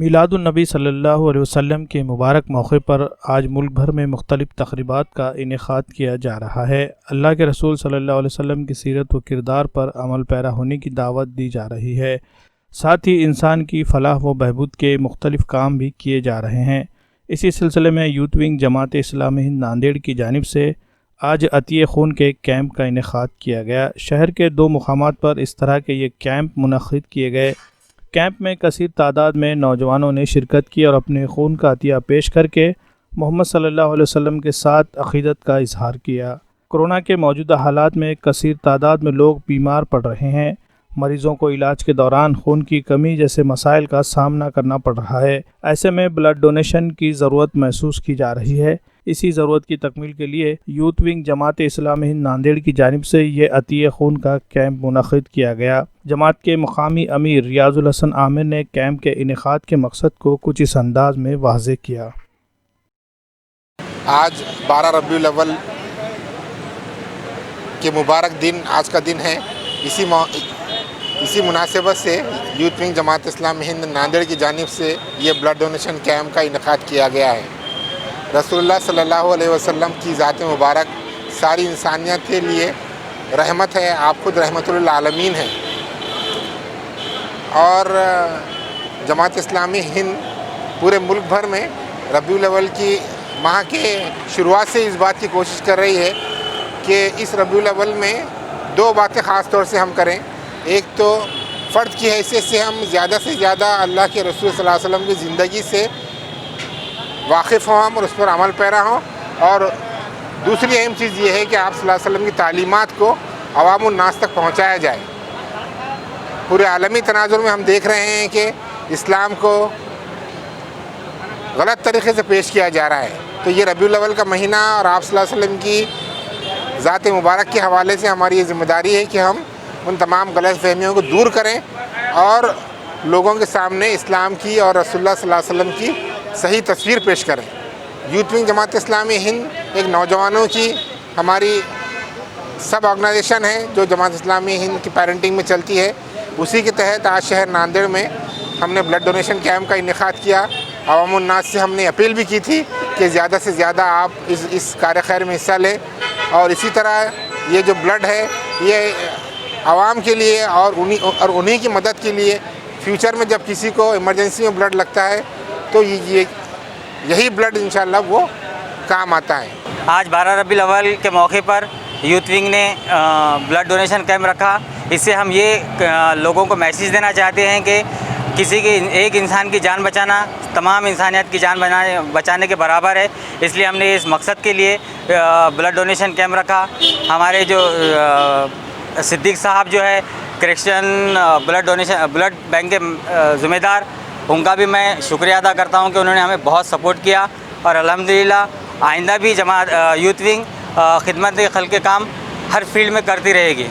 میلاد النبی صلی اللہ علیہ وسلم کے مبارک موقع پر آج ملک بھر میں مختلف تقریبات کا انعقاد کیا جا رہا ہے۔ اللہ کے رسول صلی اللہ علیہ وسلم کی سیرت و کردار پر عمل پیرا ہونے کی دعوت دی جا رہی ہے، ساتھ ہی انسان کی فلاح و بہبود کے مختلف کام بھی کیے جا رہے ہیں۔ اسی سلسلے میں یوتھ ونگ جماعت اسلامی ہند ناندیڑ کی جانب سے آج عطیہ خون کے کیمپ کا انعقاد کیا گیا۔ شہر کے 2 مقامات پر اس طرح کے یہ کیمپ منعقد کیے گئے۔ کیمپ میں کثیر تعداد میں نوجوانوں نے شرکت کی اور اپنے خون کا عطیہ پیش کر کے محمد صلی اللہ علیہ وسلم کے ساتھ عقیدت کا اظہار کیا۔ کورونا کے موجودہ حالات میں کثیر تعداد میں لوگ بیمار پڑ رہے ہیں۔ مریضوں کو علاج کے دوران خون کی کمی جیسے مسائل کا سامنا کرنا پڑ رہا ہے۔ ایسے میں بلڈ ڈونیشن کی ضرورت محسوس کی جا رہی ہے۔ اسی ضرورت کی تکمیل کے لیے یوتھ ونگ جماعت اسلامی ہند ناندیڑ کی جانب سے یہ عطیہ خون کا کیمپ منعقد کیا گیا۔ جماعت کے مقامی امیر ریاض الحسن عامر نے کیمپ کے انعقاد کے مقصد کو کچھ اس انداز میں واضح کیا۔ آج 12 ربیع الاول کے مبارک دن آج کا دن ہے۔ اسی مناسبت سے یوتھ ونگ جماعت اسلامی ہند ناندیڑ کی جانب سے یہ بلڈ ڈونیشن کیمپ کا انعقاد کیا گیا ہے۔ رسول اللہ صلی اللہ علیہ وسلم کی ذات مبارک ساری انسانیت کے لیے رحمت ہے، آپ خود رحمت للعالمین ہیں، اور جماعت اسلامی ہند پورے ملک بھر میں ربیع الاول کی ماہ کے شروعات سے اس بات کی کوشش کر رہی ہے کہ اس ربیع الاول میں 2 باتیں خاص طور سے ہم کریں۔ ایک تو فرد کی حیثیت سے ہم زیادہ سے زیادہ اللہ کے رسول صلی اللہ علیہ وسلم کی زندگی سے واقف ہوں ہم اور اس پر عمل پیرا ہوں، اور دوسری اہم چیز یہ ہے کہ آپ صلی اللہ علیہ وسلم کی تعلیمات کو عوام الناس تک پہنچایا جائے۔ پورے عالمی تناظر میں ہم دیکھ رہے ہیں کہ اسلام کو غلط طریقے سے پیش کیا جا رہا ہے، تو یہ ربیع الاول کا مہینہ اور آپ صلی اللہ علیہ وسلم کی ذات مبارک کے حوالے سے ہماری یہ ذمہ داری ہے کہ ہم ان تمام غلط فہمیوں کو دور کریں اور لوگوں کے سامنے اسلام کی اور رسول اللہ صلی اللہ علیہ وسلم کی صحیح تصویر پیش کریں۔ یوتھ ونگ جماعت اسلامی ہند ایک نوجوانوں کی ہماری سب آرگنائزیشن ہے جو جماعت اسلامی ہند کی پیرنٹنگ میں چلتی ہے۔ اسی کے تحت آج شہر ناندیڑ میں ہم نے بلڈ ڈونیشن کیمپ کا انعقاد کیا۔ عوام الناس سے ہم نے اپیل بھی کی تھی کہ زیادہ سے زیادہ آپ اس کار خیر میں حصہ لیں، اور اسی طرح یہ جو بلڈ ہے یہ عوام کے لیے اور انہی کی مدد کے لیے فیوچر میں جب کسی کو ایمرجنسی میں بلڈ لگتا ہے تو یہی بلڈ انشاءاللہ وہ کام آتا ہے۔ آج 12 ربیع الاول کے موقع پر یوتھ ونگ نے بلڈ ڈونیشن کیمپ رکھا۔ اس سے ہم یہ لوگوں کو میسیج دینا چاہتے ہیں کہ ایک انسان کی جان بچانا تمام انسانیت کی جان بچانے کے برابر ہے، اس لیے ہم نے اس مقصد کے لیے بلڈ ڈونیشن کیمپ رکھا۔ ہمارے جو صدیق صاحب جو ہے کرسچن بلڈ بینک کے ذمہ دار، ان کا بھی میں شکریہ ادا کرتا ہوں کہ انہوں نے ہمیں بہت سپورٹ کیا، اور الحمدللہ آئندہ بھی یوتھ ونگ خدمت خلق کے کام ہر فیلڈ میں کرتی رہے گی۔